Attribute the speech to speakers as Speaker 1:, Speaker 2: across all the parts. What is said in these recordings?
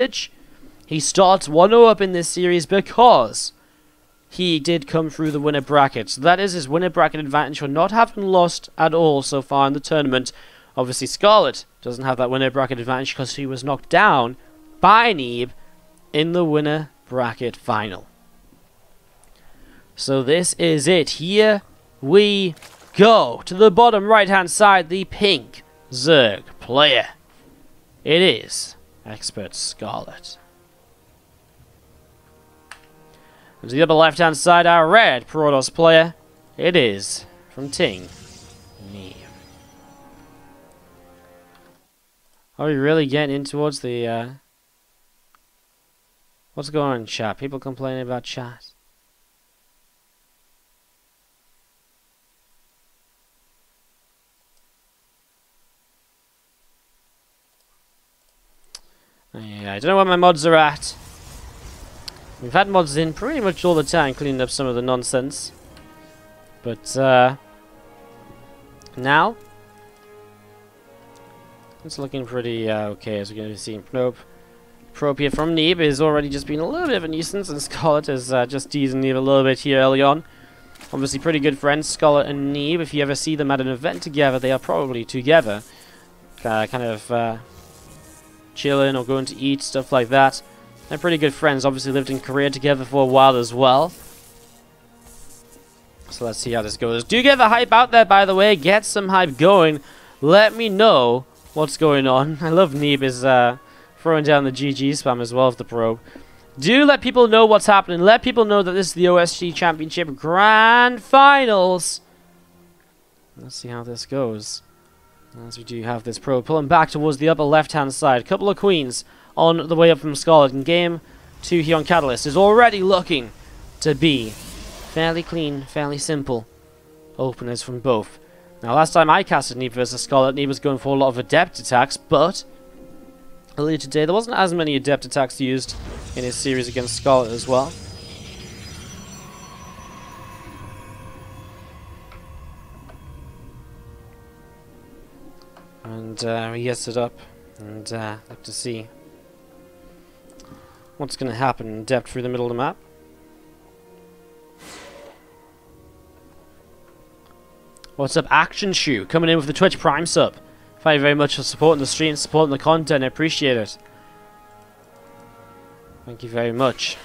Speaker 1: advantage. He starts 1-0 up in this series because he did come through the winner bracket. So that is his winner bracket advantage for not having lost at all so far in the tournament. Obviously, Scarlett doesn't have that winner bracket advantage because he was knocked down by Neeb in the winner bracket final. So this is it. Here we go. To the bottom right-hand side, the pink Zerg player. It is Expert Scarlett. And to the upper left-hand side, our red Protoss player. It is from Ting Neeb. Are we really getting in towards the... What's going on in chat? People complaining about chat. Yeah, I don't know where my mods are at. We've had mods in pretty much all the time, cleaning up some of the nonsense. But, now, it's looking pretty okay, as we're going to be seeing. Probe here from Neeb is already just been a little bit of a nuisance, and Scarlett is just teasing Neeb a little bit here early on. Obviously pretty good friends, Scarlett and Neeb. If you ever see them at an event together, they are probably together. Kind of chilling or going to eat, stuff like that. They're pretty good friends, obviously lived in Korea together for a while as well. So let's see how this goes. Do get the hype out there, by the way. Get some hype going. Let me know what's going on. I love Neeb is throwing down the GG spam as well of the probe. Do let people know what's happening. Let people know that this is the OSC Championship Grand Finals. Let's see how this goes. As we do have this probe pulling back towards the upper left-hand side. Couple of queens on the way up from Scarlett. And game 2 here on Catalyst is already looking to be fairly clean, fairly simple openers from both. Now, last time I casted Neeb versus Scarlett, Neeb was going for a lot of adept attacks, but earlier today there wasn't as many adept attacks used in his series against Scarlett as well. And he gets it up and look to see what's going to happen in depth through the middle of the map. What's up, Action Shoe, coming in with the Twitch Prime sub. Thank you very much for supporting the stream, supporting the content. I appreciate it. Thank you very much.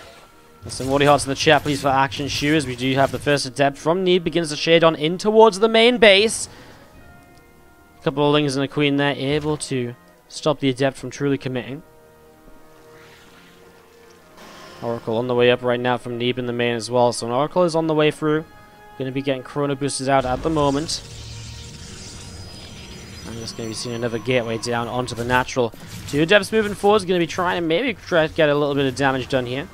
Speaker 1: There's some Wardy hearts in the chat, please, for Action Shoe, as we do have the first adept from Neeb. Begins to shade on in towards the main base. A couple of lings and a queen there, able to stop the adept from truly committing. Oracle on the way up right now from Neeb in the main as well. So an Oracle is on the way through. Going to be getting Chrono boosted out at the moment. I'm just going to be seeing another gateway down onto the natural. 2 adepts moving forward is going to be trying to maybe try to get a little bit of damage done here.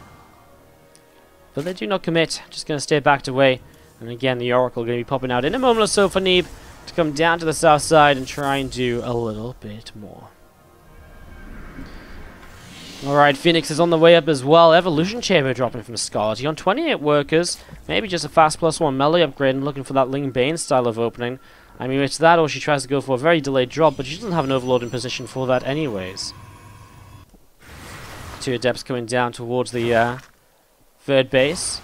Speaker 1: But they do not commit. Just going to stay backed away. And again, the Oracle going to be popping out in a moment or so for Neeb to come down to the south side and try and do a little bit more. Alright, Phoenix is on the way up as well. Evolution Chamber dropping from Scarlett. On 28 workers. Maybe just a fast +1 melee upgrade and looking for that Ling Bane style of opening. I mean, it's that or she tries to go for a very delayed drop, but she doesn't have an overload in position for that anyways. 2 adepts coming down towards the third base.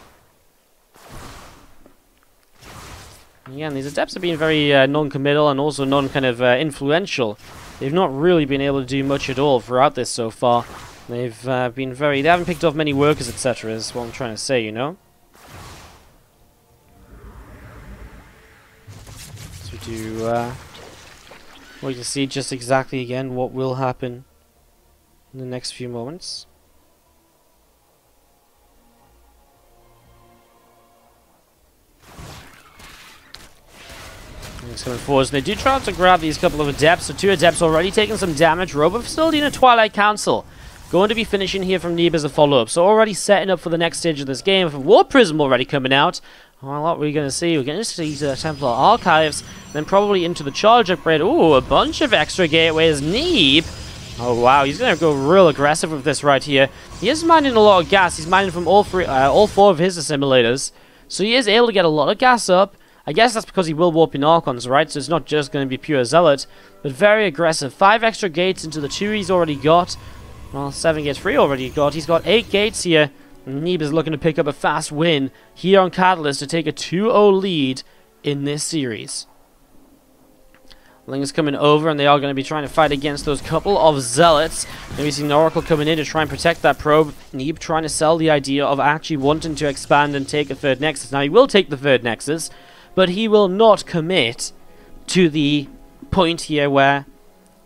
Speaker 1: Again, these adepts have been very non-committal and also non-kind of influential. They've not really been able to do much at all throughout this so far. They've been very... They haven't picked off many workers, etc. is what I'm trying to say, you know? So we do... we can see just exactly, again, what will happen in the next few moments. It's coming forward, and they do try to grab these couple of adepts. So 2 adepts already taking some damage. Robo facility and a Twilight Council going to be finishing here from Neeb as a follow-up. So already setting up for the next stage of this game. With a War Prism already coming out. Well, what are we going to see? We're going to see Templar Archives, then probably into the charge upgrade. Ooh, a bunch of extra gateways. Neeb. Oh wow, he's going to go real aggressive with this right here. He is mining a lot of gas. He's mining from all 4 of his assimilators. So he is able to get a lot of gas up. I guess that's because he will warp in Archons, right? So it's not just going to be pure Zealot, but very aggressive. 5 extra gates into the 2 he's already got. Well, 7 gates free already got. He's got 8 gates here. Neeb is looking to pick up a fast win here on Catalyst to take a 2-0 lead in this series. Ling is coming over, and they are going to be trying to fight against those couple of Zealots. Maybe see an Oracle coming in to try and protect that probe. Neeb trying to sell the idea of actually wanting to expand and take a third Nexus. Now, he will take the third Nexus, but he will not commit to the point here where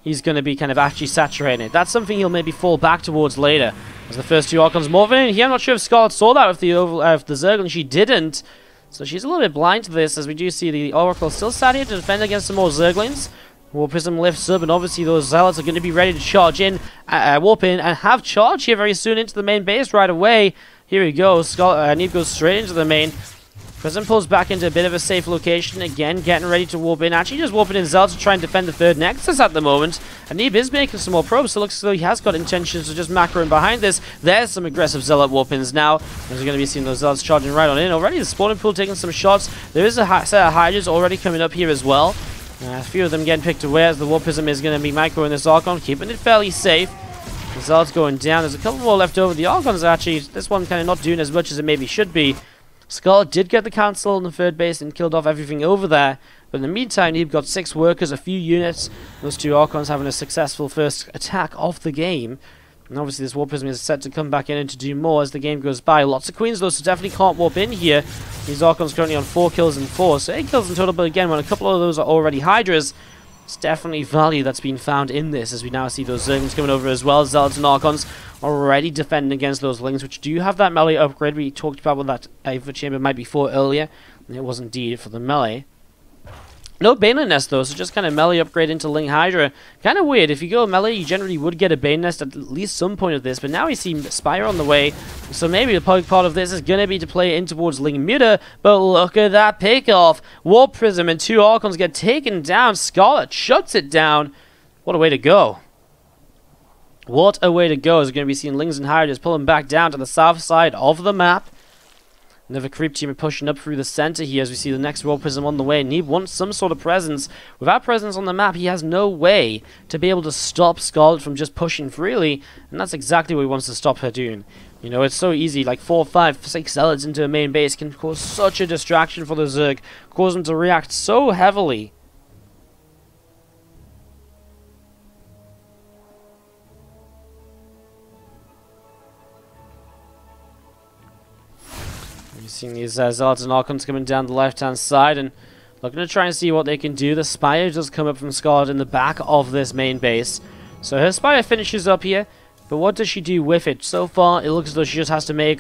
Speaker 1: he's going to be kind of actually saturating it. That's something he'll maybe fall back towards later. As the first 2 Archons moving in here, I'm not sure if Scarlett saw that with the Zerglin. She didn't. So she's a little bit blind to this, as we do see the Oracle still sat here to defend against some more Zerglings. War Prism lifts up, and obviously those Zealots are going to be ready to charge in, warp in, and have charge here very soon into the main base right away. Here we go. Neeb goes straight into the main. Prism pulls back into a bit of a safe location. Again, getting ready to warp in. Actually just warping in Zealots to try and defend the third Nexus at the moment. And Neeb is making some more probes, so it looks as though he has got intentions of just macroing behind this. There's some aggressive Zealot warp-ins now. As we're going to be seeing those Zealots charging right on in. Already the spawning pool taking some shots. There is a set of Hydras already coming up here as well. A few of them getting picked away as the Warp Prism is going to be microing this Archon, keeping it fairly safe. The Zealots going down. There's a couple more left over. The Archon's actually, this one kind of not doing as much as it maybe should be. Scarlett did get the cancel on the third base and killed off everything over there. But in the meantime, Neeb got 6 workers, a few units. Those 2 Archons having a successful first attack of the game. And obviously this Warp Prism is set to come back in and to do more as the game goes by. Lots of Queens though, so definitely can't warp in here. These Archons currently on 4 kills and 4, so 8 kills in total. But again, when a couple of those are already Hydras, it's definitely value that's been found in this, as we now see those Zerglings coming over as well. Zealots and Archons already defending against those Lings, which do have that melee upgrade. We talked about what that Aether Chamber might be for earlier, and it was indeed for the melee. No Banelet Nest though, so just kind of melee upgrade into Ling Hydra. Kind of weird. If you go melee, you generally would get a Bane Nest at least some point of this, but now we see Spire on the way, so maybe the part of this is going to be to play in towards Ling Muta, but look at that pick-off. Warp Prism and 2 Archons get taken down. Scarlett shuts it down. What a way to go. What a way to go, as we're going to be seeing Lings and Hydras pulling back down to the south side of the map. Another creep team pushing up through the center here as we see the next Warp Prism on the way. Neeb wants some sort of presence. Without presence on the map, he has no way to be able to stop Scarlett from just pushing freely, and that's exactly what he wants to stop her doing. You know, it's so easy, like 4, 5, 6 Zealots into a main base can cause such a distraction for the Zerg, cause them to react so heavily. You've seen these Zealots and Archons coming down the left-hand side and looking to try and see what they can do. The Spire does come up from Scarlett in the back of this main base. So her Spire finishes up here, but what does she do with it? So far, it looks as though she just has to make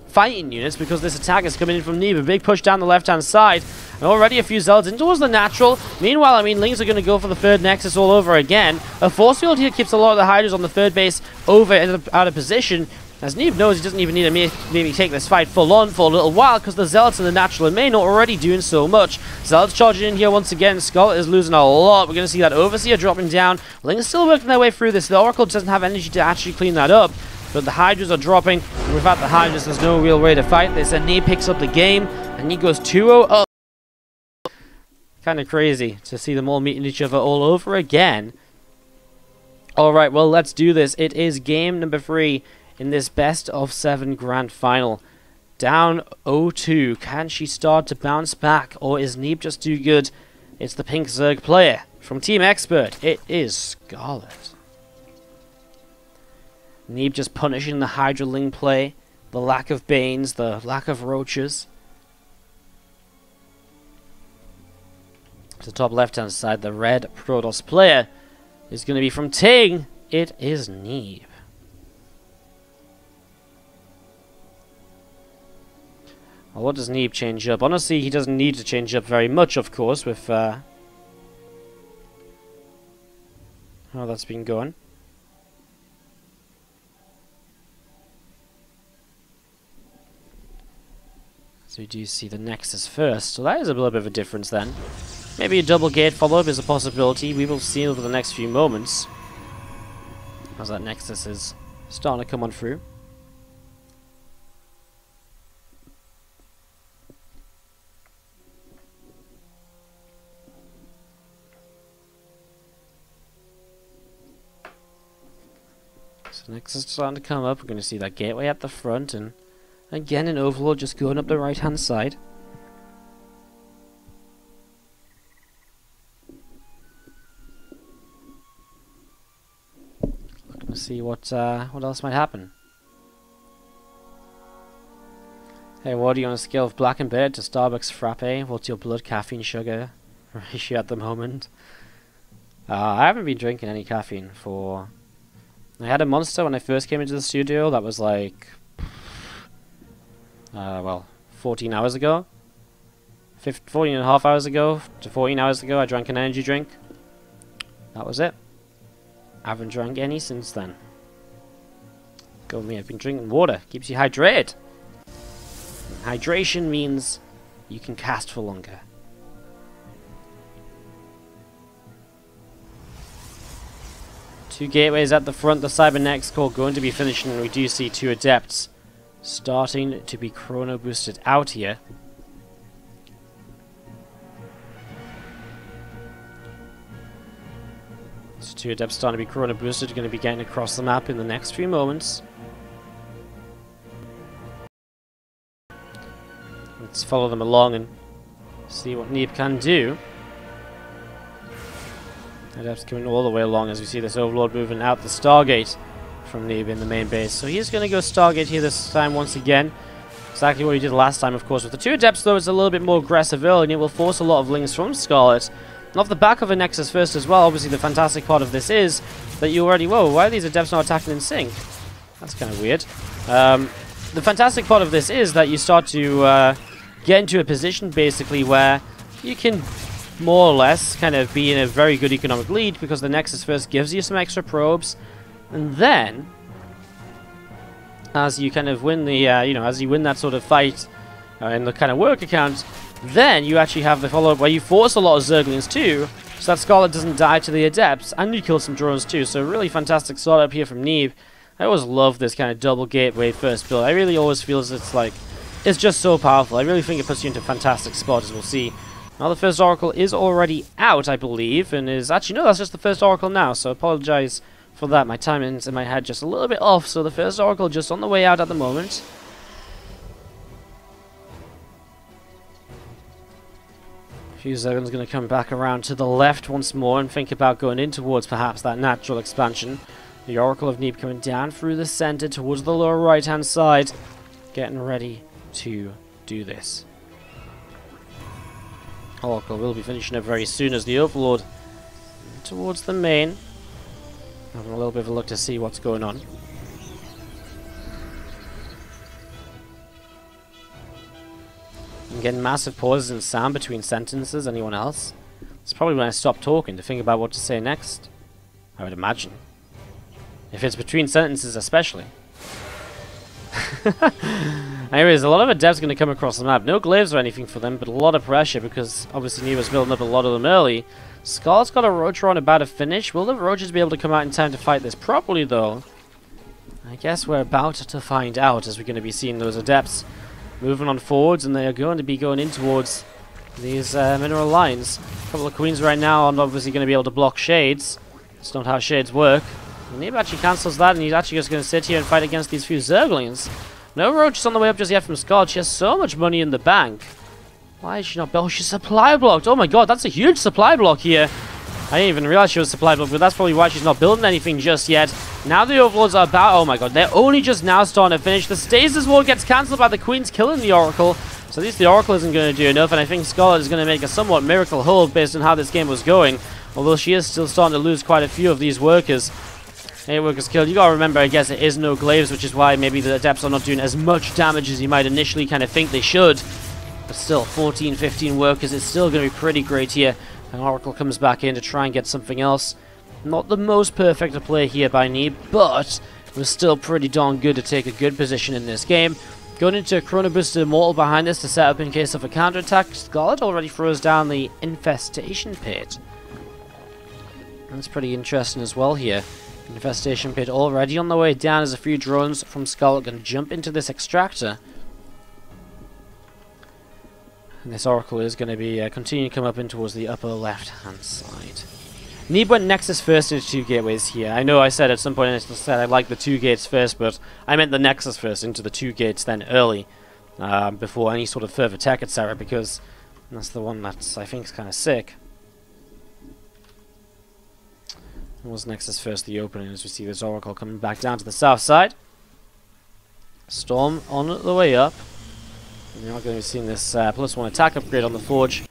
Speaker 1: fighting units because this attack is coming in from Neeb. A big push down the left-hand side, and already a few Zealots in towards the natural. Meanwhile, I mean, Lings are going to go for the third Nexus all over again. A force field here keeps a lot of the Hydras on the third base over and out of position. As Neeb knows, he doesn't even need to maybe take this fight full on for a little while because the Zealots in the natural and main are already doing so much. Zealots charging in here once again. Scarlett is losing a lot. We're going to see that Overseer dropping down. Ling's still working their way through this. The Oracle doesn't have energy to actually clean that up, but the Hydras are dropping. And without the Hydras, there's no real way to fight this. And Neeb picks up the game, and he goes 2-0 up. Kind of crazy to see them all meeting each other all over again. Alright, well, let's do this. It is game number 3 in this best of 7 grand final. Down 0-2. Can she start to bounce back, or is Neeb just too good? It's the pink Zerg player from Team Expert. It is Scarlett. Neeb just punishing the Hydra Ling play, the lack of Banes, the lack of Roaches. To the top left hand side, the red Protoss player is going to be from Ting. It is Neeb. Well, what does Neeb change up? Honestly, he doesn't need to change up very much, of course, with how that's been going. So we do see the Nexus first, so that is a little bit of a difference then. Maybe a double gate follow-up is a possibility. We will see over the next few moments as that Nexus is starting to come on through. So next is starting to come up. We're going to see that gateway at the front, and again an overlord just going up the right hand side. Looking to see what else might happen. Hey, what are you on a scale of black and beard to Starbucks frappe? What's your blood caffeine sugar ratio at the moment? I haven't been drinking any caffeine for... I had a Monster when I first came into the studio. That was like... well, 14 hours ago. 14 and a half hours ago to 14 hours ago, I drank an energy drink. That was it. I haven't drank any since then. Go with me, I've been drinking water. Keeps you hydrated. Hydration means you can cast for longer. Two gateways at the front. The Cybernetics core going to be finishing, and we do see two adepts starting to be chrono boosted out here. So two adepts starting to be chrono boosted, going to be getting across the map in the next few moments. Let's follow them along and see what Neeb can do. Adepts coming all the way along as we see this Overlord moving out the Stargate from Neeb in the main base. So he's going to go Stargate here this time once again. Exactly what he did last time, of course. With the two Adepts, though, it's a little bit more aggressive early, and it will force a lot of links from Scarlett. And off the back of a Nexus first as well, obviously the fantastic part of this is that you already... Whoa, why are these Adepts not attacking in sync? That's kind of weird. The fantastic part of this is that you start to get into a position, basically, where you can more or less kind of be in a very good economic lead, because the Nexus first gives you some extra probes, and then as you kind of win the, as you win that sort of fight in the kind of work account, then you actually have the follow-up where you force a lot of Zerglings too, so that Scarlett doesn't die to the Adepts, and you kill some drones too. So really fantastic startup here from Neeb. I always love this kind of double gateway first build. I really always feel as it's like, it's just so powerful. I really think it puts you into a fantastic spot, as we'll see. Now the first Oracle is already out, I believe, and is actually, no, that's just the first Oracle now, so apologize for that. My timing's in my head just a little bit off, so the first Oracle just on the way out at the moment. PvZ's going to come back around to the left once more and think about going in towards perhaps that natural expansion. The Oracle of Neeb coming down through the center towards the lower right hand side, getting ready to do this. Oracle will be finishing up very soon as the Overlord towards the main. Having a little bit of a look to see what's going on. I'm getting massive pauses in sound between sentences. Anyone else? It's probably when I stop talking to think about what to say next, I would imagine. If it's between sentences especially. Anyways, a lot of Adepts going to come across the map. No glaives or anything for them, but a lot of pressure because obviously Neeb was building up a lot of them early. Scarlett's got a Roach on about to finish. Will the Roaches be able to come out in time to fight this properly, though? I guess we're about to find out, as we're going to be seeing those Adepts moving on forwards, and they are going to be going in towards these mineral lines. A couple of Queens right now are obviously going to be able to block Shades. That's not how Shades work. Neeb actually cancels that, and he's actually just going to sit here and fight against these few Zerglings. No Roaches on the way up just yet from Scarlett. She has so much money in the bank. Why is she not... Oh, she's supply blocked. Oh my god, that's a huge supply block here. I didn't even realize she was supply blocked, but that's probably why she's not building anything just yet. Now the Overlords are about... Oh my god, they're only just now starting to finish. The Stasis Wall gets cancelled by the Queens killing the Oracle. So at least the Oracle isn't going to do enough, and I think Scarlett is going to make a somewhat miracle hold based on how this game was going. Although she is still starting to lose quite a few of these workers. 8 workers killed. You gotta remember, I guess it is no glaives, which is why maybe the Adepts are not doing as much damage as you might initially kind of think they should. But still, 14, 15 workers, it's still going to be pretty great here. And Oracle comes back in to try and get something else. Not the most perfect to play here by Neeb, but it was still pretty darn good to take a good position in this game. Going into a Chrono Boosted Immortal behind this to set up in case of a counterattack. Scarlett already throws down the Infestation Pit. That's pretty interesting as well here. Infestation Pit already on the way down as a few drones from Scarlett going to jump into this extractor. And this Oracle is going to be continuing to come up in towards the upper left hand side. Neeb went Nexus first into 2 gateways here. I know I said at some point I said I like the 2 gates first, but I meant the Nexus first into the 2 gates then early, before any sort of further tech, etc., because that's the one that's, I think, is kind of sick. It was Nexus first, the opening, as we see this Oracle coming back down to the south side. Storm on the way up. And you're not going to be seeing this +1 attack upgrade on the Forge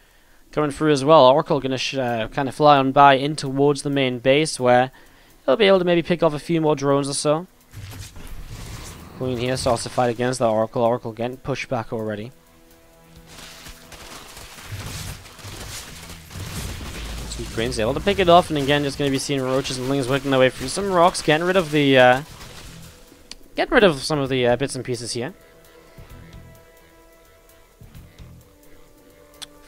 Speaker 1: coming through as well. Oracle going to kind of fly on by in towards the main base, where he'll be able to maybe pick off a few more drones or so. Queen here starts to fight against the Oracle. Oracle getting pushed back already. Queen's able to pick it off, and again, just going to be seeing roaches and lings working their way through some rocks, getting rid of the, some of the bits and pieces here.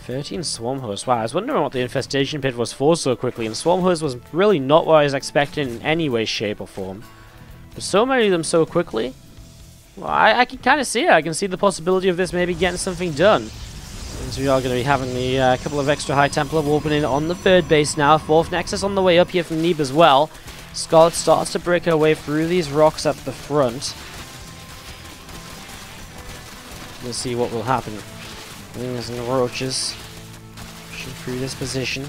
Speaker 1: 13 Swarm Hosts. Wow, I was wondering what the infestation pit was for so quickly, and Swarm Host was really not what I was expecting in any way, shape, or form. But so many of them so quickly. Well, I can kind of see it. I can see the possibility of this maybe getting something done. Since we are going to be having the couple of extra High Templar opening on the 3rd base now. 4th Nexus on the way up here from Neeb as well. Scarlett starts to break her way through these rocks at the front. We'll see what will happen. Lings and roaches pushing through this position.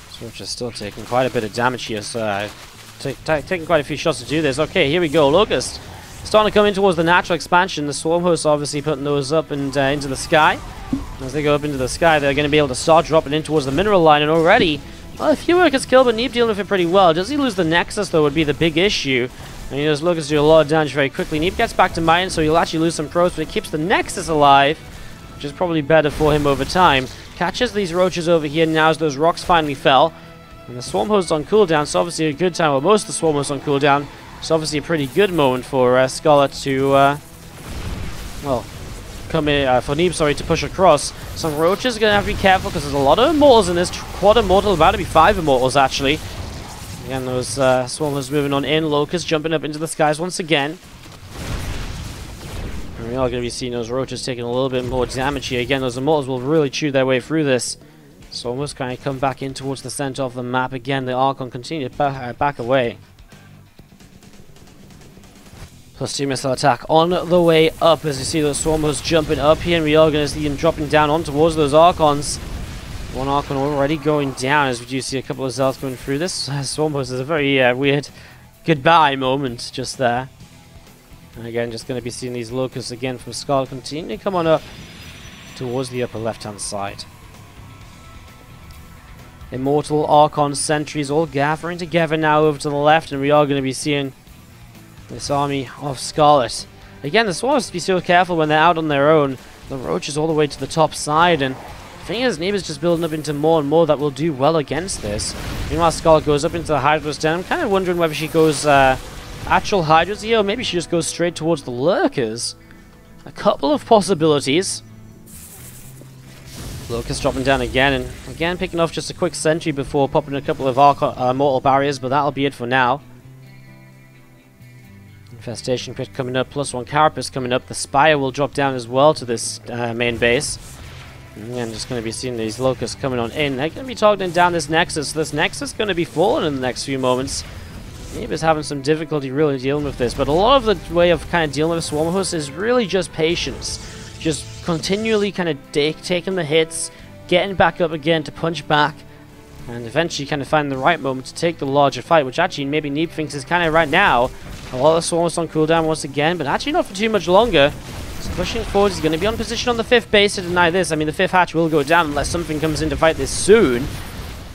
Speaker 1: This roach is still taking quite a bit of damage here, so taking quite a few shots to do this. Okay, here we go. Locust starting to come in towards the natural expansion. The Swarm Hosts obviously putting those up and into the sky. As they go up into the sky, they're going to be able to start dropping in towards the mineral line, and already, well, a few workers killed, but Neeb dealing with it pretty well. Does he lose the Nexus, though, would be the big issue. And he does Locust do a lot of damage very quickly. Neeb gets back to mine, so he'll actually lose some pros, but it keeps the Nexus alive, which is probably better for him over time. Catches these roaches over here now as those rocks finally fell. And the Swarm Host on cooldown, so obviously a good time. Well, most of the Swarm Hosts on cooldown. It's obviously a pretty good moment for Scarlett to, well, come in, for Neeb, sorry, to push across. Some roaches are going to have to be careful because there's a lot of immortals in this. Quad immortal, about to be 5 immortals actually. Again, those Swarm Hosts moving on in. Locust jumping up into the skies once again. And we are going to be seeing those roaches taking a little bit more damage here. Again, those immortals will really chew their way through this. So almost kind of come back in towards the center of the map again. The Archon continue to back away. +2 missile attack on the way up as you see those Swarm Hosts jumping up here, and we are going to see them dropping down on towards those Archons. One Archon already going down as we do see a couple of Zealots going through this. Swarm Host is a very weird goodbye moment just there. And again, just going to be seeing these Locusts again from Scarlett continue to come on up towards the upper left-hand side. Immortal, Archon, Sentries all gathering together now over to the left, and we are going to be seeing this army of Scarlett. Again, the Swarms have to be so careful when they're out on their own. The roaches all the way to the top side, and the thing is, Neeb is just building up into more and more that will do well against this. Meanwhile, Scarlett goes up into the Hydra's den. I'm kind of wondering whether she goes actual Hydras here, or maybe she just goes straight towards the Lurkers. A couple of possibilities. Locust dropping down again, and again picking off just a quick sentry before popping a couple of mortal barriers, but that'll be it for now. Infestation Pit coming up, +1 Carapace coming up. The Spire will drop down as well to this main base. And I'm just going to be seeing these Locusts coming on in. They're going to be targeting down this Nexus. This Nexus is going to be falling in the next few moments. Neeb is having some difficulty really dealing with this, but a lot of the way of kind of dealing with Swarm Hosts is really just patience. Just continually kind of taking the hits, getting back up again to punch back, and eventually kind of find the right moment to take the larger fight, which actually maybe Neeb thinks is kind of right now. A lot of Swarms on cooldown once again, but actually not for too much longer. So pushing forward, he's going to be on position on the 5th base to deny this. I mean, the 5th hatch will go down unless something comes in to fight this soon.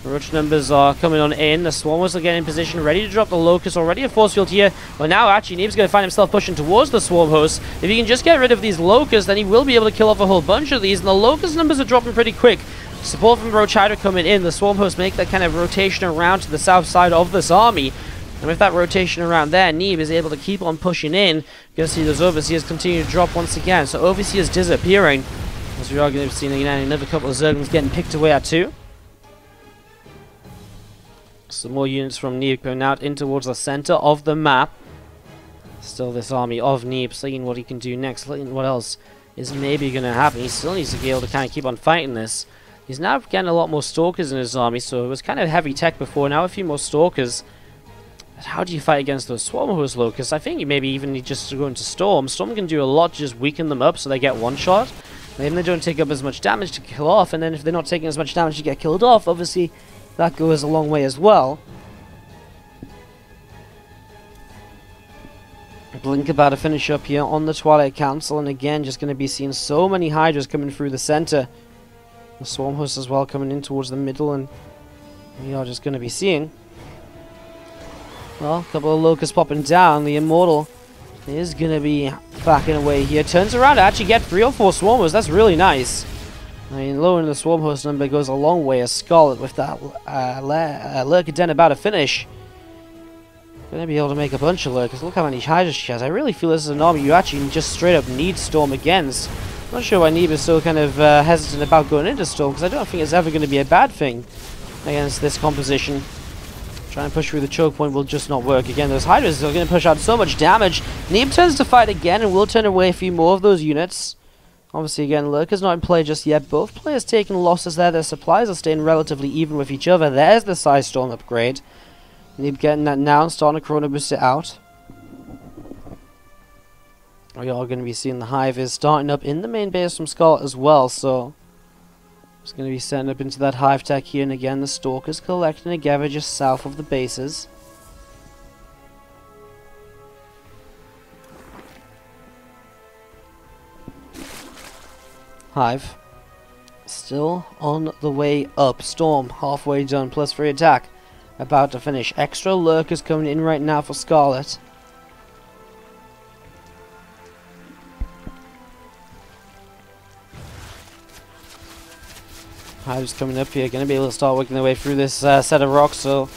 Speaker 1: Roach numbers are coming on in. The Swarmers are getting in position, ready to drop the Locust. Already a force field here. But now, actually, Neeb's going to find himself pushing towards the Swarm Host. If he can just get rid of these Locusts, then he will be able to kill off a whole bunch of these. And the Locust numbers are dropping pretty quick. Support from Roach Hydra coming in. The Swarm Hosts make that kind of rotation around to the south side of this army. And with that rotation around there, Neeb is able to keep on pushing in. You're going to see those Overseers continue to drop once again. So Overseers disappearing. As we are going to be seeing another couple of Zerglings getting picked away at too. Some more units from Neeb going out in towards the center of the map. Still this army of Neeb, seeing what he can do next, seeing what else is maybe going to happen. He still needs to be able to kind of keep on fighting this. He's now getting a lot more Stalkers in his army, so it was kind of heavy tech before. Now a few more Stalkers. But how do you fight against those Swarm Host Locusts? I think you maybe even need just to go into Storm. Storm can do a lot to just weaken them up so they get one shot. Maybe they don't take up as much damage to kill off, and then if they're not taking as much damage to get killed off, obviously that goes a long way as well. Blink about to finish up here on the Twilight Council, and again just going to be seeing so many Hydras coming through the center. The Swarm Host as well coming in towards the middle, and we are just going to be seeing, well, a couple of Locusts popping down. The Immortal is going to be backing away here. Turns around to actually get 3 or 4 Swarm Hosts. That's really nice. I mean, lowering the Swarm Host number goes a long way as Scarlett with that Lurker Den about to finish. Going to be able to make a bunch of Lurkers. Look how many Hydras she has. I really feel this is an army you actually just straight up need Storm against. I'm not sure why Neeb is so kind of hesitant about going into Storm, because I don't think it's ever going to be a bad thing against this composition. Trying to push through the choke point will just not work. Again, those Hydras are going to push out so much damage. Neeb turns to fight again and will turn away a few more of those units. Obviously, again, Lurker's not in play just yet. Both players taking losses there. Their supplies are staying relatively even with each other. There's the Size Storm upgrade. Neeb getting that now and starting to Chrono Boost it out. We are going to be seeing the Hive is starting up in the main base from Scarlett as well, so it's going to be setting up into that Hive tech here, and again the Stalkers collecting together just south of the bases. Hive still on the way up. Storm halfway done, +3 attack. About to finish. Extra Lurkers coming in right now for Scarlett. Hive's coming up here, going to be able to start working their way through this set of rocks, so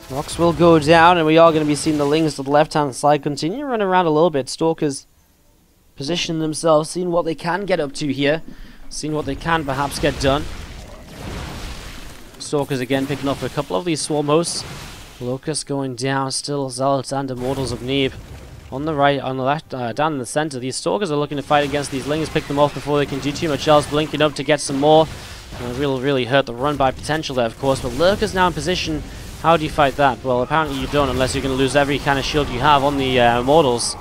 Speaker 1: rocks will go down, and we are going to be seeing the Lings to the left-hand side continue to run around a little bit. Stalkers positioning themselves, seeing what they can get up to here, seeing what they can perhaps get done. Stalkers again picking off a couple of these Swarm Hosts. Locusts going down, still Zealots and Immortals of Neeb. On the right, on the left, down in the center, these Stalkers are looking to fight against these Lings, pick them off before they can do too much else, blinking up to get some more. Will really hurt the run by potential there, of course, but Lurkers now in position. How do you fight that? Well, apparently you don't, unless you're going to lose every kind of shield you have on the Immortals.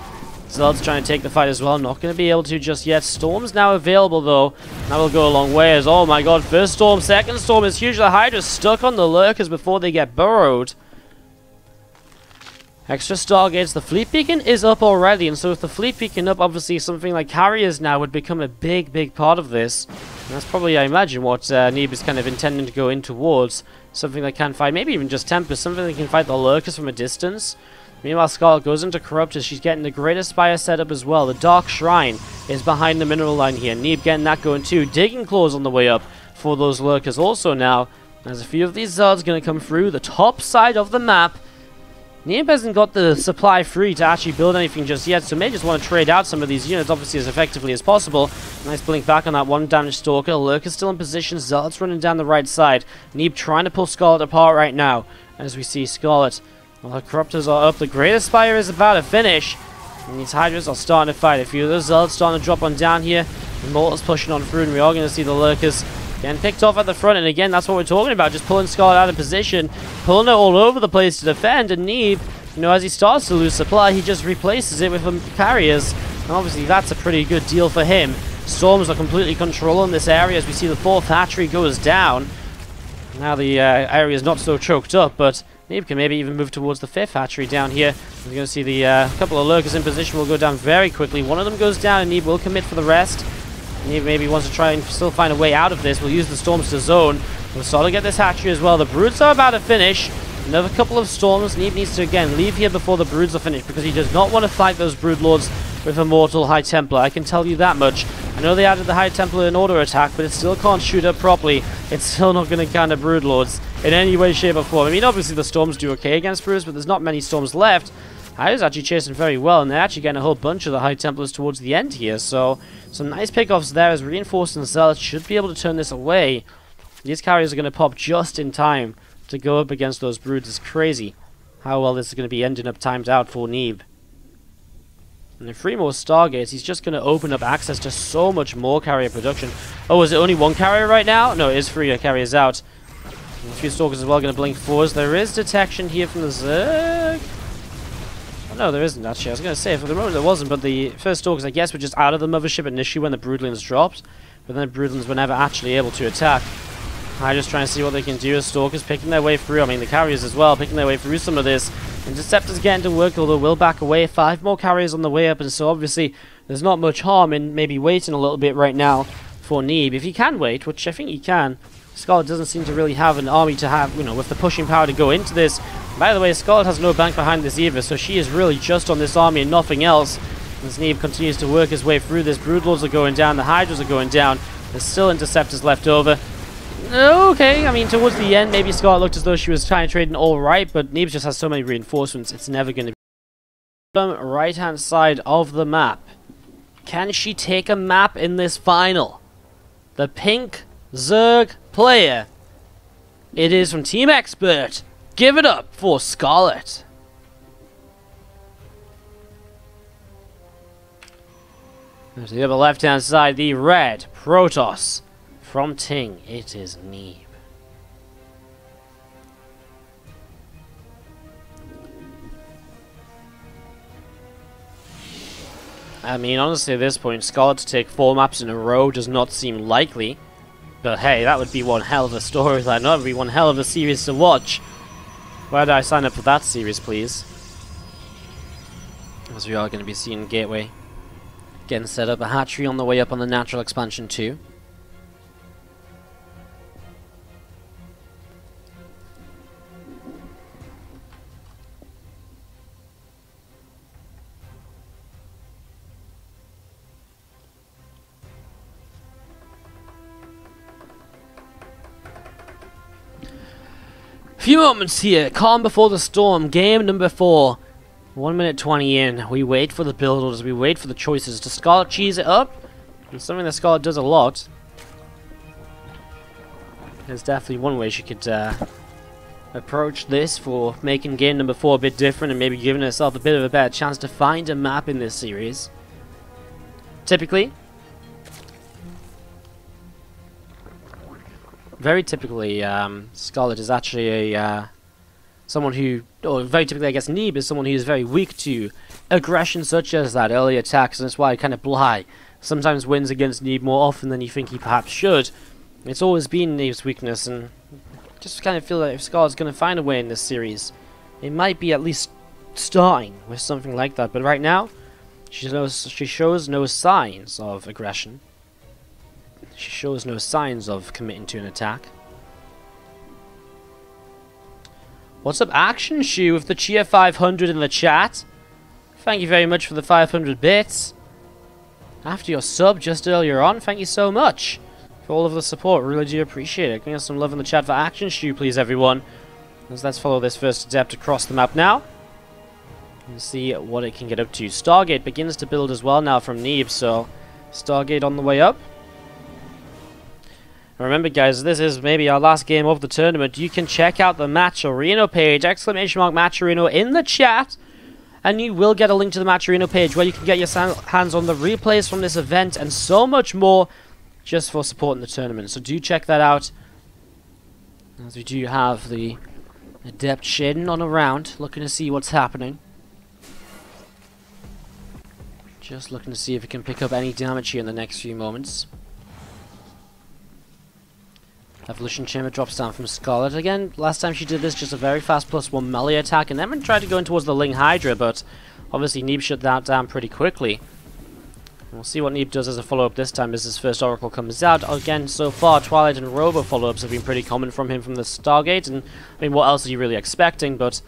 Speaker 1: Zealots trying to take the fight as well, not going to be able to just yet. Storm's now available though, that will go a long way as, oh my god, first Storm, second Storm is huge. The Hydra's stuck on the Lurkers before they get burrowed. Extra Stargates, the Fleet Beacon is up already, and so with the Fleet Beacon up, obviously something like Carriers now would become a big part of this. And that's probably, I imagine, what Neeb is kind of intending to go in towards. Something that can fight, maybe even just Tempest, something that can fight the Lurkers from a distance. Meanwhile, Scarlett goes into Corrupt as she's getting the Greater Spire set up as well. The Dark Shrine is behind the mineral line here. Neeb getting that going too. Digging Claws on the way up for those Lurkers also now. There's a few of these Zards going to come through the top side of the map. Neeb hasn't got the supply free to actually build anything just yet, so may just want to trade out some of these units, obviously, as effectively as possible. Nice blink back on that one damaged Stalker. Lurker's still in position. Zealot's running down the right side. Neeb trying to pull Scarlett apart right now, as we see Scarlett. Well, her Corruptors are up. The Greater Spire is about to finish. And these Hydras are starting to fight. A few of those Zealots starting to drop on down here. Immortals pushing on through, and we are going to see the Lurkers getting picked off at the front. And again, that's what we're talking about. Just pulling Scarlett out of position. Pulling her all over the place to defend. And Neeb, you know, as he starts to lose supply, he just replaces it with Carriers. And obviously, that's a pretty good deal for him. Storms are completely controlling this area as we see the 4th hatchery goes down. Now the area is not so choked up, but Neeb can maybe even move towards the 5th hatchery down here. We're going to see the couple of Lurkers in position will go down very quickly. One of them goes down and Neeb will commit for the rest. Neeb maybe wants to try and still find a way out of this. We'll use the Storms to zone. We'll start to get this hatchery as well. The Broods are about to finish. Another couple of Storms. Neeb needs to again leave here before the Broods are finished, because he does not want to fight those Brood Lords with Immortal High Templar. I can tell you that much. I know they added the High Templar in auto attack, but it still can't shoot up properly. It's still not going to counter Brood Lords in any way, shape, or form. I mean, obviously the Storms do okay against Broods, but there's not many Storms left. Hydra's actually chasing very well, and they're actually getting a whole bunch of the High Templars towards the end here. So, some nice pickoffs there as Reinforcing Zealots should be able to turn this away. These Carriers are going to pop just in time to go up against those Broods. It's crazy how well this is going to be ending up timed out for Neeb. And if 3 more Stargates, he's just going to open up access to so much more carrier production. Oh, is it only 1 carrier right now? No, it is 3 carriers out. And a few Stalkers as well going to blink forwards. There is detection here from the Zerg. Oh, no, there isn't actually. I was going to say, for the moment there wasn't, but the first Stalkers, I guess, were just out of the mothership initially when the Broodlings dropped. But then the Broodlings were never actually able to attack. I just trying to see what they can do as Stalkers picking their way through. I mean, the carriers as well, picking their way through some of this. Interceptors getting to work, although will back away. 5 more carriers on the way up, and so obviously there's not much harm in maybe waiting a little bit right now for Neeb. If he can wait, which I think he can. Scarlett doesn't seem to really have an army to have, you know, with the pushing power to go into this. By the way, Scarlett has no bank behind this either, so she is really just on this army and nothing else. As Neeb continues to work his way through this, Broodlords are going down, the Hydras are going down. There's still Interceptors left over. Okay, I mean, towards the end, maybe Scarlett looked as though she was trying to trade an all-right, but Neeb just has so many reinforcements, it's never going to be. Right-hand side of the map. Can she take a map in this final? The pink Zerg player. It is from Team Expert. Give it up for Scarlett. To the other left-hand side, the red Protoss. From Ting, it is Neeb. I mean, honestly, at this point, Scarlett to take 4 maps in a row does not seem likely. But hey, that would be one hell of a storyline. That would be one hell of a series to watch. Where do I sign up for that series, please? As we are going to be seeing Gateway getting set up. A hatchery on the way up on the natural expansion too. Few moments here. Calm before the storm. Game number 4. 1 minute 20 in. We wait for the build orders. We wait for the choices. Does Scarlett cheese it up? It's something that Scarlett does a lot. There's definitely one way she could approach this for making game number 4 a bit different and maybe giving herself a bit of a better chance to find a map in this series. Typically, very typically, Scarlett is actually a someone who, or very typically, I guess, Neeb is someone who is very weak to aggression such as that, early attacks, and that's why kind of Bly sometimes wins against Neeb more often than you think he perhaps should. It's always been Neeb's weakness, and just kind of feel that if Scarlett's going to find a way in this series, it might be at least starting with something like that. But right now, she shows no signs of aggression. She shows no signs of committing to an attack. What's up, Action Shoe, with the cheer 500 in the chat? Thank you very much for the 500 bits. After your sub just earlier on, thank you so much for all of the support. Really do appreciate it. Give us some love in the chat for Action Shoe, please, everyone. Let's follow this first adept across the map now and see what it can get up to. Stargate begins to build as well now from Neeb, so Stargate on the way up. Remember, guys, this is maybe our last game of the tournament. You can check out the Matcherino page, ! Matcherino in the chat, and you will get a link to the Matcherino page where you can get your hands on the replays from this event and so much more just for supporting the tournament. So do check that out, as we do have the Adept shading on around, looking to see what's happening. Just looking to see if it can pick up any damage here in the next few moments. Evolution Chamber drops down from Scarlett. Again, last time she did this, just a very fast +1 melee attack, and then tried to go in towards the Ling Hydra, but obviously Neeb shut that down pretty quickly. We'll see what Neeb does as a follow-up this time as his first Oracle comes out. Again, so far, Twilight and Robo follow-ups have been pretty common from him from the Stargate, and I mean, what else are you really expecting? But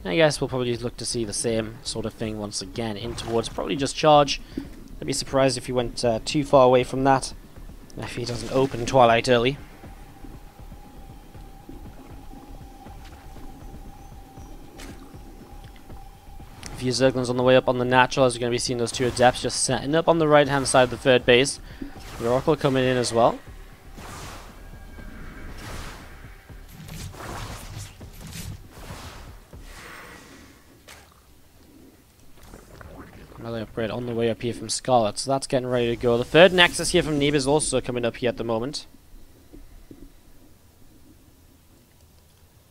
Speaker 1: I guess we'll probably look to see the same sort of thing once again in towards probably just charge. I'd be surprised if he went too far away from that, if he doesn't open Twilight early. A few Zerglings on the way up on the natural, as you're going to be seeing those 2 Adepts just setting up on the right hand side of the third base. The Oracle coming in as well. Another upgrade on the way up here from Scarlett, so that's getting ready to go. The third Nexus here from Neeb is also coming up here at the moment.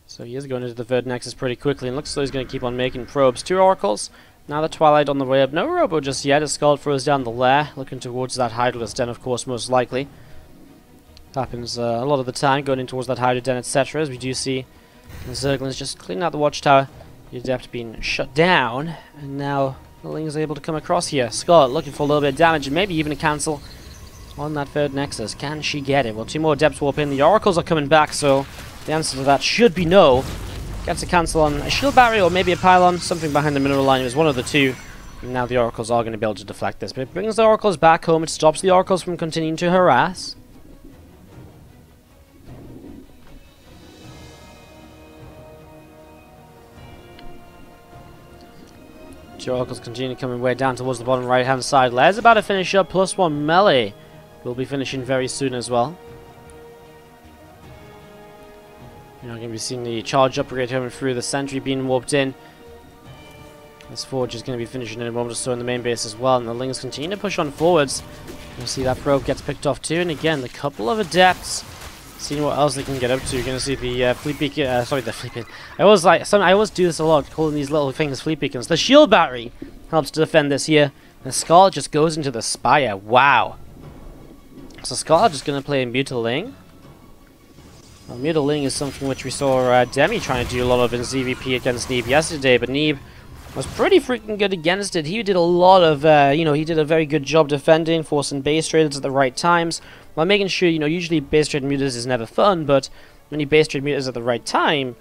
Speaker 1: So he is going into the third Nexus pretty quickly, and looks as though he's going to keep on making probes. 2 Oracles, now the Twilight on the way up. No Robo just yet, as Scarlett throws down the lair, looking towards that Hydralisk Den, of course, most likely. Happens a lot of the time, going in towards that Hydra Den, etc. As we do see the Zerglings just cleaning out the Watchtower. The Adept being shut down, and now the Ling is able to come across here. Scarlett looking for a little bit of damage, and maybe even a cancel on that third Nexus. Can she get it? Well, 2 more Adepts warp in. The Oracles are coming back, so the answer to that should be no. Gets a cancel on a shield battery or maybe a pylon. Something behind the mineral line. It was one of the two. And now the Oracles are going to be able to deflect this. But it brings the Oracles back home. It stops the Oracles from continuing to harass. Two Oracles continue coming way down towards the bottom right hand side. Lair's about to finish up. +1 melee. Will be finishing very soon as well. You're not going to be seeing the charge upgrade coming through, the sentry being warped in. This Forge is going to be finishing in a moment or so in the main base as well, and the Lings continue to push on forwards. You'll see that probe gets picked off too, and again, the couple of Adepts seeing what else they can get up to. You're going to see the Fleet Beacon, sorry, the Fleet Beacon. I always do this a lot, calling these little things Fleet Beacons. The Shield Battery helps to defend this here, and Scarlett just goes into the Spire. Wow. So Scarlett just going to play Mutiling. Well, Mutiling is something which we saw Demi trying to do a lot of in ZVP against Neeb yesterday, but Neeb was pretty freaking good against it. He did a lot of, he did a very good job defending, forcing base traders at the right times, while making sure, usually base trade mutas is never fun, but when you base trade mutas at the right time,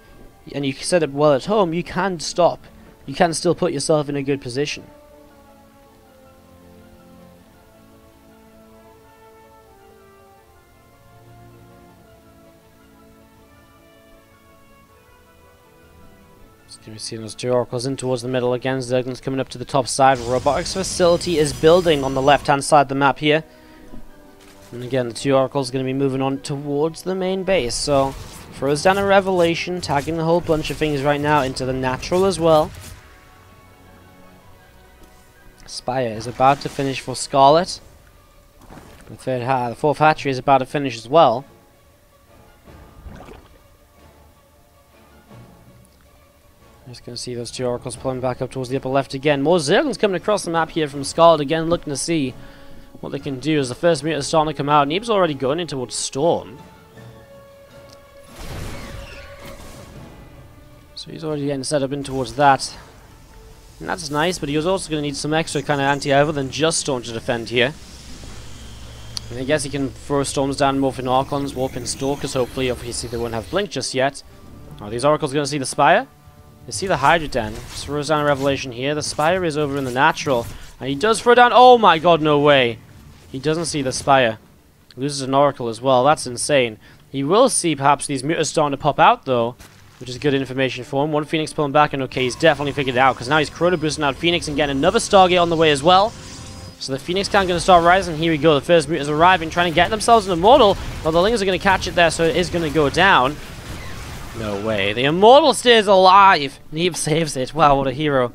Speaker 1: and you set it well at home, you can stop. You can still put yourself in a good position. We're seeing those 2 Oracles in towards the middle again. Zerglings coming up to the top side. Robotics facility is building on the left-hand side of the map here. And again, the 2 Oracles are going to be moving on towards the main base. So, throws down a Revelation, tagging a whole bunch of things right now into the natural as well. Spire is about to finish for Scarlett. The 4th hatchery is about to finish as well. Just going to see those 2 Oracles pulling back up towards the upper left again. More Zerglings coming across the map here from Scarlett again, looking to see what they can do as the first meter is starting to come out. Neeb's already going in towards Storm. So he's already getting set up in towards that. And that's nice, but he was also going to need some extra kind of anti-other than just Storm to defend here. And I guess he can throw Storms down, morphing Archons, warping Stalkers, hopefully. Obviously they won't have Blink just yet. Are these Oracles going to see the Spire? You see the Hydra Den. Throws down a Revelation here. The Spire is over in the natural. And he does throw down... Oh my god, no way. He doesn't see the Spire. Loses an Oracle as well. That's insane. He will see perhaps these mutas starting to pop out though, which is good information for him. One Phoenix pulling back, and okay, he's definitely figured it out, because now he's Chrono boosting out Phoenix and getting another Stargate on the way as well. So the Phoenix count going to start rising. Here we go. The first mutas arriving, trying to get themselves an Immortal. Well, the Lings are going to catch it there, so it is going to go down. No way. The Immortal stays alive. Neeb saves it. Wow, what a hero.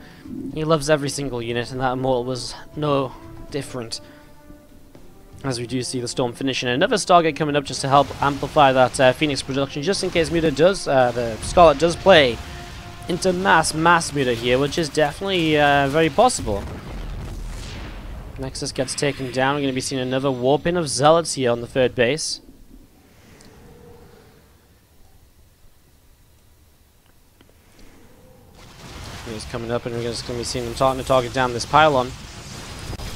Speaker 1: He loves every single unit, and that Immortal was no different. As we do see the Storm finishing. Another Stargate coming up just to help amplify that Phoenix production, just in case Muta does, the Scarlett does play into mass Muta here, which is definitely very possible. Nexus gets taken down. We're going to be seeing another warping of Zealots here on the 3rd base. He's coming up, and we're just going to be seeing them starting to target down this pylon.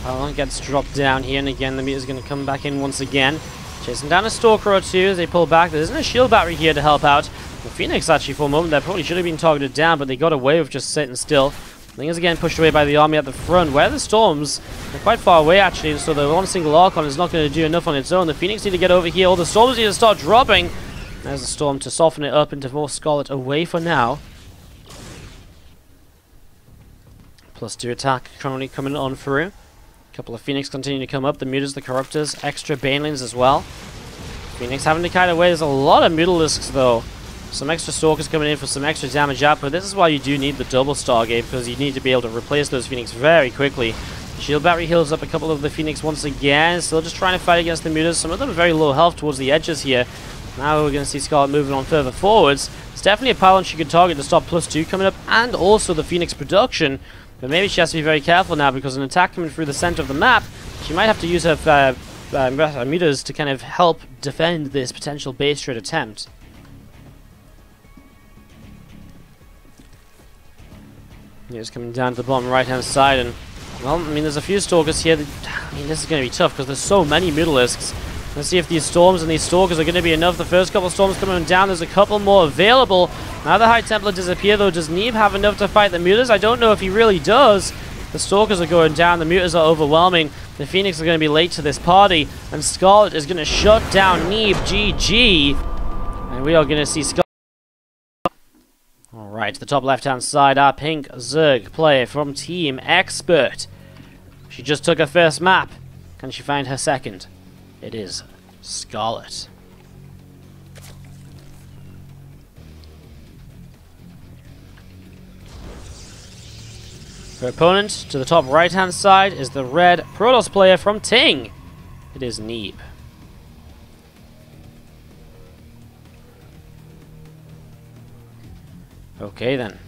Speaker 1: Pylon gets dropped down here, and again the meter's going to come back in once again. Chasing down a Stalker or two as they pull back. There isn't a shield battery here to help out. The Phoenix actually for a moment there probably should have been targeted down, but they got away with just sitting still. Thing is again pushed away by the army at the front, where the Storms are quite far away actually, and so the one single Archon is not going to do enough on its own. The Phoenix need to get over here. All the Storms need to start dropping. There's a Storm to soften it up and to force Scarlett away for now. +2 attack currently coming on through. A couple of Phoenix continue to come up. The Mutas, the Corruptors, extra Banelings as well. Phoenix having to kite away. There's a lot of Mutalisks though. Some extra Stalkers coming in for some extra damage output. This is why you do need the double Stargate, because you need to be able to replace those Phoenix very quickly. Shield battery heals up a couple of the Phoenix once again. Still just trying to fight against the Mutas. Some of them are very low health towards the edges here. Now we're going to see Scarlett moving on further forwards. It's definitely a pylon she could target to stop +2 coming up, and also the Phoenix production. But maybe she has to be very careful now, because an attack coming through the center of the map, she might have to use her Mutas to kind of help defend this potential base trade attempt. Here's coming down to the bottom right-hand side, and well, I mean, there's a few Stalkers here. I mean, this is going to be tough because there's so many Mutalisks. Let's see if these Storms and these Stalkers are going to be enough. The first couple of Storms coming down, there's a couple more available. Now the High Templar disappear, though. Does Neeb have enough to fight the Mutas? I don't know if he really does. The Stalkers are going down, the Mutas are overwhelming. The Phoenix are going to be late to this party, and Scarlett is going to shut down Neeb. GG. And we are going to see Scarlett. Alright, to the top left-hand side, our pink Zerg player from Team Expert. She just took her first map. Can she find her second? It is Scarlett. Her opponent, to the top right-hand side, is the red Protoss player from Ting. It is Neeb. Okay then,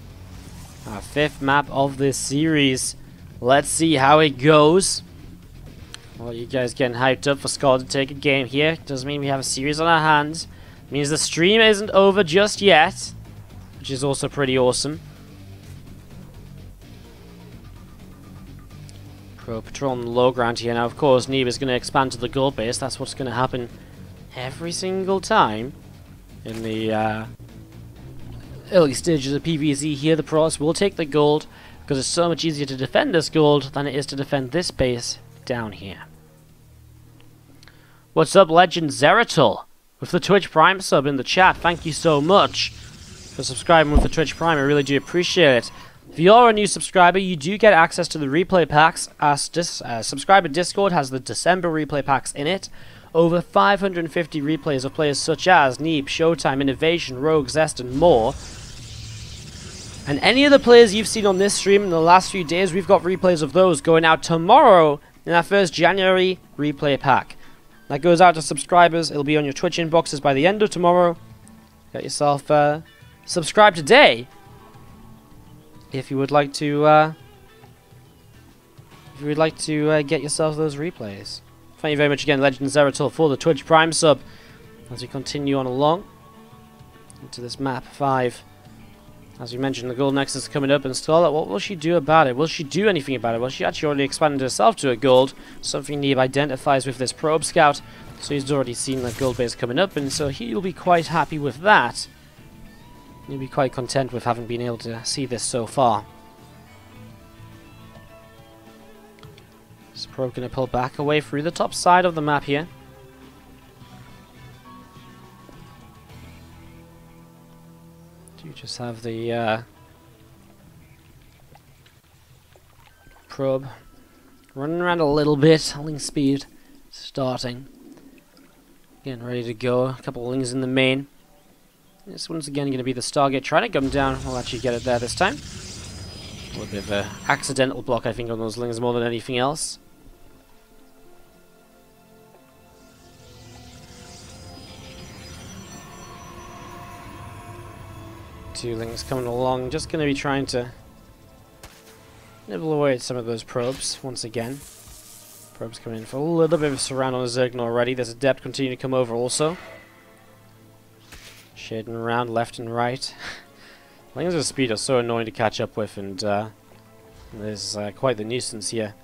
Speaker 1: our fifth map of this series. Let's see how it goes. Well, you guys getting hyped up for Scarlett to take a game here. Doesn't mean we have a series on our hands. Means the stream isn't over just yet, which is also pretty awesome. Pro Patrol on the low ground here. Now, of course, Neeb is going to expand to the gold base. That's what's going to happen every single time in the early stages of PvZ here. The Protoss will take the gold because it's so much easier to defend this gold than it is to defend this base down here. What's up, Legend Zeratul? With the Twitch Prime sub in the chat. Thank you so much for subscribing with the Twitch Prime. I really do appreciate it. If you're a new subscriber, you do get access to the replay packs. Our subscriber Discord has the December replay packs in it. Over 550 replays of players such as Neeb, Showtime, Innovation, Rogue, Zest, and more. And any of the players you've seen on this stream in the last few days, we've got replays of those going out tomorrow in our first January replay pack. That goes out to subscribers. It'll be on your Twitch inboxes by the end of tomorrow. Get yourself subscribed today if you would like to get yourself those replays. Thank you very much again, Legend Zeratul, for the Twitch Prime sub. As we continue on along into this map 5. As we mentioned, the Gold Nexus is coming up, and Scarlett, what will she do about it? Will she do anything about it? Well, she actually already expanded herself to a gold, something Neeb identifies with this probe scout, so he's already seen the gold base coming up, and so he'll be quite happy with that. He'll be quite content with having been able to see this so far. This probe going to pull back away through the top side of the map here. You just have the probe running around a little bit, holding speed, starting, getting ready to go. A couple of lings in the main. This one's again going to be the Stargate trying to come down. We'll actually get it there this time. A little bit of an accidental block, I think, on those lings more than anything else. Two lings coming along, just going to be trying to nibble away at some of those probes once again. Probes coming in for a little bit of a surround on the Zergna already. There's a depth continuing to come over also. Shading around left and right. Lings of speed are so annoying to catch up with, and there's quite the nuisance here.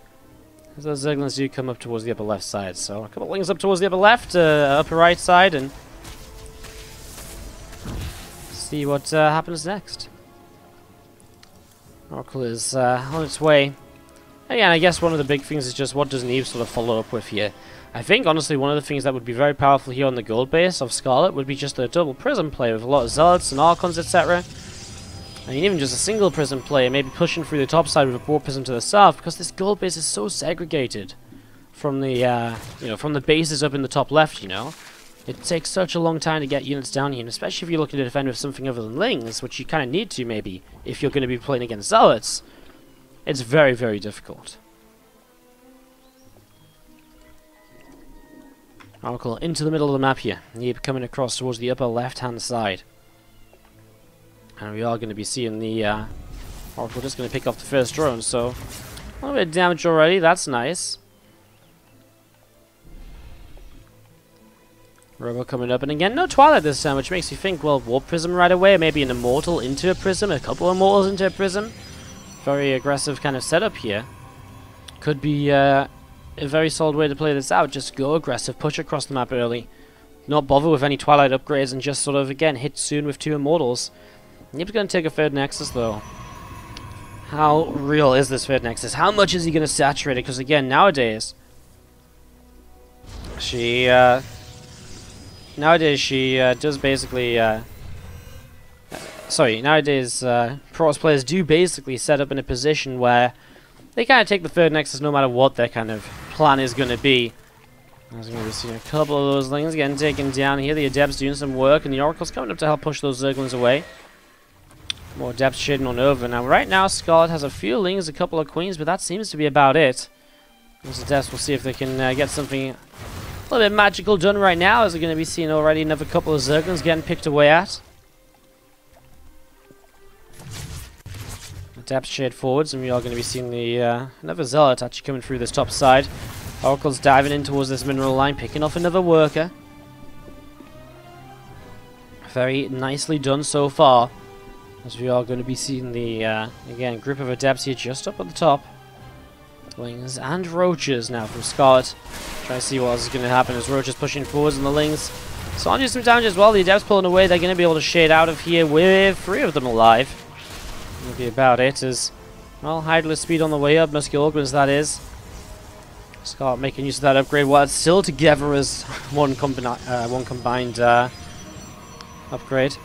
Speaker 1: As those Zerglings do come up towards the upper left side, so a couple of lings up towards the upper left, upper right side, and see what happens next. Oracle is on its way. Again, I guess one of the big things is just what does Neeb sort of follow up with here. I think, honestly, one of the things that would be very powerful here on the gold base of Scarlett would be just a double prism play with a lot of Zealots and Archons, etc. I mean, even just a single prism play, maybe pushing through the top side with a broad prism to the south, because this gold base is so segregated from the, from the bases up in the top left, you know. It takes such a long time to get units down here, and especially if you're looking to defend with something other than Lings, which you kind of need to, maybe, if you're going to be playing against Zealots. It's very, very difficult. Oracle into the middle of the map here. Neeb coming across towards the upper left-hand side. And we are going to be seeing the Oracle just going to pick off the first drone, so a little bit of damage already, that's nice. Robo coming up, and again, no Twilight this time, which makes you think, well, Warp Prism right away, maybe an Immortal into a Prism, a couple of Immortals into a Prism. Very aggressive kind of setup here. Could be a very solid way to play this out. Just go aggressive, push across the map early. Not bother with any Twilight upgrades, and just sort of, again, hit soon with 2 Immortals. Neeb's going to take a third Nexus, though. How real is this third Nexus? How much is he going to saturate it? Because, again, nowadays, she does basically... nowadays, Protoss players do basically set up in a position where they kind of take the third Nexus no matter what their kind of plan is going to be. I was going to be seeing a couple of those Lings getting taken down here. The Adepts doing some work, and the Oracle's coming up to help push those Zerglings away. More Adepts shading on over. Now, right now, Scarlett has a few Lings, a couple of Queens, but that seems to be about it. Those Adepts, we'll see if they can get something a little bit magical done right now, as we're going to be seeing already another couple of Zerglings getting picked away at. Adepts shade forwards, and we are going to be seeing the another Zealot actually coming through this top side. Oracle's diving in towards this mineral line, picking off another worker. Very nicely done so far, as we are going to be seeing the, again, group of Adepts here just up at the top. Lings and Roaches now from Scarlett. Try to see what else is going to happen as Roaches pushing forwards, and the Lings so do some damage as well. The Adepts pulling away, they're going to be able to shade out of here with 3 of them alive. That'll be about it, as, well, Hydralisk speed on the way up, Muscular Organs that is. Scarlett making use of that upgrade while it's still together as one combined upgrade.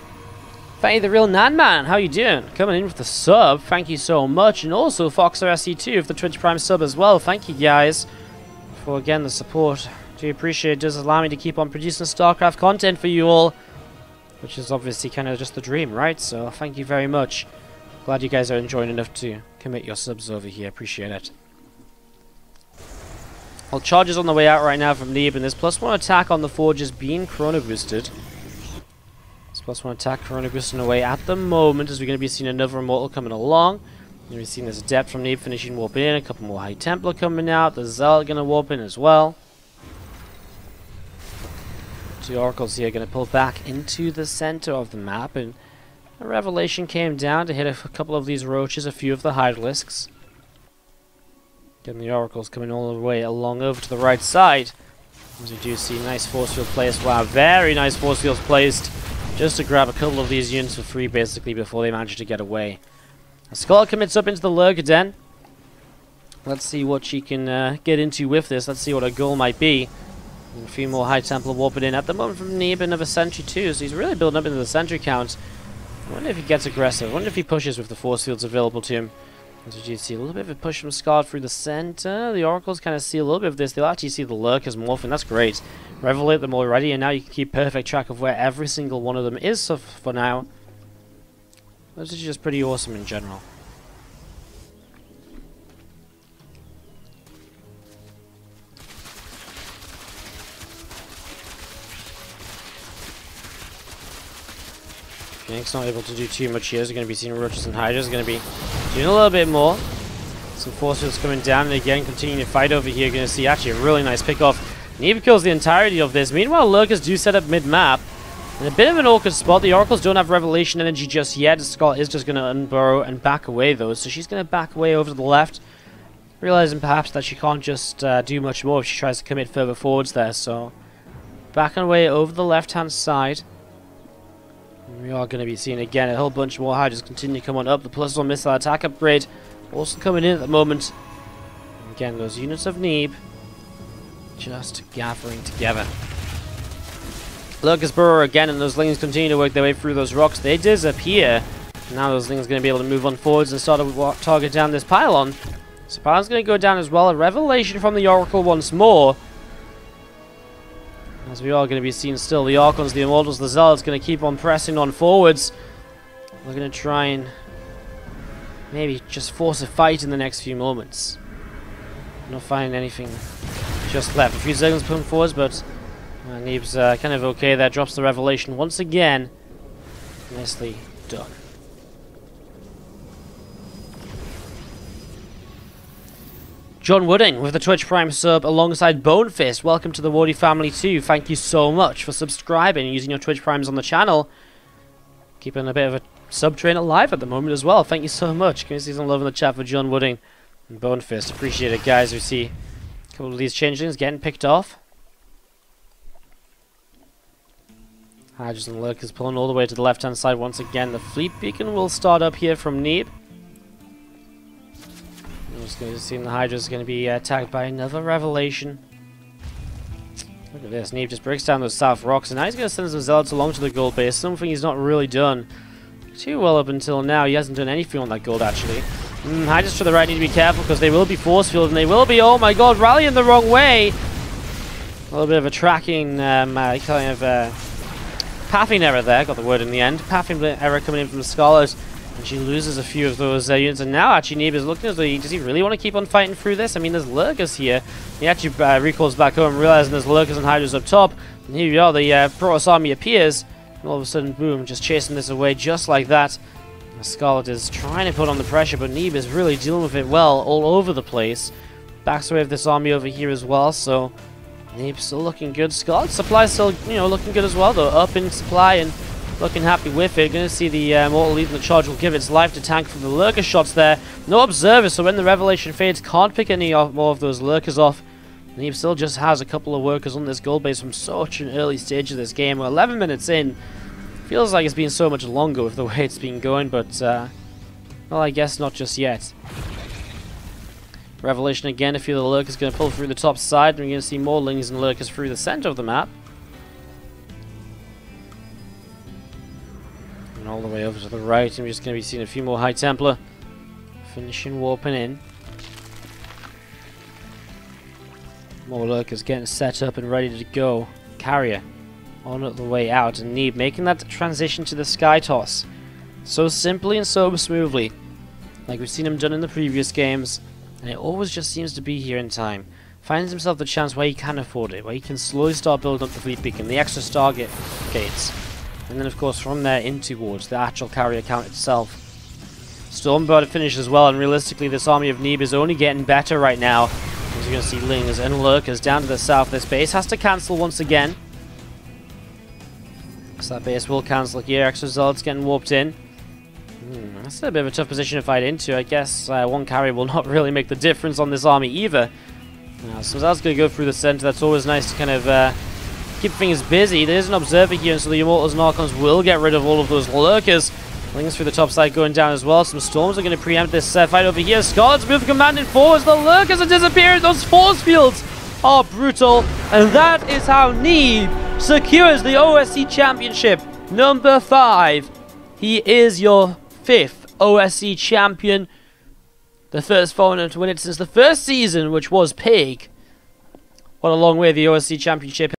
Speaker 1: Fanny the Real Nanman, how you doing? Coming in with the sub, thank you so much. And also Foxer SC2 with the Twitch Prime sub as well. Thank you guys for, again, the support. Do appreciate it. Does allow me to keep on producing StarCraft content for you all, which is obviously kind of just the dream, right? So thank you very much. Glad you guys are enjoying enough to commit your subs over here. Appreciate it. Well, charges on the way out right now from Neeb, and this +1 attack on the Forge is being chrono boosted. +1 attack chrono boosting away at the moment, as we're going to be seeing another Immortal coming along. We're going to be seeing this Adept from Neeb finishing warping in, a couple more High Templar coming out, the Zealot going to warp in as well. 2 Oracles here going to pull back into the center of the map, and a Revelation came down to hit a couple of these Roaches, a few of the Hydralisks. Getting the Oracles coming all the way along over to the right side. As we do see nice force field placed. Wow, very nice force fields placed. Just to grab a couple of these units for free, basically, before they manage to get away. Skull commits up into the Lurker Den. Let's see what she can get into with this. Let's see what her goal might be. And a few more High Templar warping in at the moment from Neeb, another Sentry too, so he's really building up into the Sentry count. I wonder if he gets aggressive. I wonder if he pushes with the force fields available to him. As you see, a little bit of a push from Scarlett through the center. The Oracles kind of see a little bit of this. They'll actually see the Lurkers morphing. That's great. Revelate them already, and now you can keep perfect track of where every single one of them is for now. This is just pretty awesome in general. Phoenix not able to do too much here. They're going to be seeing Roaches and Hydras. Going to be doing a little bit more. Some force fields coming down, and again continuing to fight over here. Going to see actually a really nice pick off. Neeb kills the entirety of this. Meanwhile, Lurkers do set up mid-map. In a bit of an awkward spot. The Oracles don't have Revelation energy just yet. Scarlett is just going to unburrow and back away though. So she's going to back away over to the left. Realizing perhaps that she can't just do much more if she tries to commit further forwards there. So backing away over the left-hand side. We are going to be seeing again a whole bunch more Hydras continue to come on up. The +1 missile attack upgrade also coming in at the moment. And again, those units of Neeb just gathering together. Lurkers burrow again, and those Lings continue to work their way through those rocks. They disappear. Now those Lings are going to be able to move on forwards and start to target down this pylon. So pylon's going to go down as well. A Revelation from the Oracle once more. As we are going to be seeing still, the Archons, the Immortals, the Zealots going to keep on pressing on forwards. We're going to try and maybe just force a fight in the next few moments. Not finding anything just left. A few Zerglings putting forwards, but Neeb's kind of okay there. Drops the Revelation once again. Nicely done. John Wooding with the Twitch Prime sub alongside Bonefist. Welcome to the Wardy family too. Thank you so much for subscribing and using your Twitch Primes on the channel. Keeping a bit of a sub train alive at the moment as well. Thank you so much. Can you see some love in the chat for John Wooding and Bonefist? Appreciate it, guys. We see a couple of these changelings getting picked off. Hydras and Lurkers pulling all the way to the left-hand side once again. The fleet beacon will start up here from Neeb. I'm just going to see the Hydras going to be attacked by another Revelation. Look at this. Neeb just breaks down those south rocks, and now he's going to send some Zealots along to the gold base. Something he's not really done too well up until now. He hasn't done anything on that gold, actually. Hydras to the right need to be careful, because they will be force fielded, and they will be, oh my god, rallying the wrong way. A little bit of a tracking, kind of pathing error there. Got the word in the end. Pathing error coming in from Scarlett. And she loses a few of those units, and now actually Neeb is looking as though does he really want to keep on fighting through this? I mean, there's Lurkers here. He actually recalls back home, realizing there's Lurkers and Hydras up top. And here we are, the Protoss army appears, and all of a sudden, boom, just chasing this away just like that. And Scarlett is trying to put on the pressure, but Neeb is really dealing with it well all over the place. Backs away with this army over here as well, so Neeb's still looking good. Scarlett's supply still, looking good as well, though. Up in supply and looking happy with it. Going to see the Mortal leading the charge will give its life to tank from the Lurker shots there. No observers, so when the Revelation fades, can't pick any more of those Lurkers off. Neeb still just has a couple of workers on this gold base from such an early stage of this game. We're 11 minutes in. Feels like it's been so much longer with the way it's been going, but, well, I guess not just yet. Revelation again, a few of the Lurkers going to pull through the top side, and we're going to see more Lings and Lurkers through the center of the map. All the way over to the right, and we're just going to be seeing a few more High Templar finishing warping in. More Lurkers getting set up and ready to go. Carrier on the way out, and Neeb making that transition to the Sky Toss so simply and so smoothly, like we've seen him done in the previous games, and it always just seems to be here in time. Finds himself the chance where he can afford it, where he can slowly start building up the fleet beacon, the extra Stargate gates. And then, of course, from there in towards the actual carrier count itself. Stormbird finished as well, and realistically, this army of Neeb is only getting better right now. As you're going to see Lings and Lurkers down to the south. This base has to cancel once again. So that base will cancel here. Extra Zealots getting warped in. That's a bit of a tough position to fight into. I guess one carrier will not really make the difference on this army either. So Zealots going to go through the center. That's always nice to kind of keep things busy. There's an observer here, so the Immortals and Archons will get rid of all of those Lurkers. Lings through the top side going down as well. Some Storms are going to preempt this fight over here. Scarlett's move commanded forwards. The Lurkers are disappearing. Those force fields are brutal. And that is how Neeb secures the OSC Championship number 5. He is your 5th OSC champion. The first foreigner to win it since the first season, which was Pig. What a long way the OSC Championship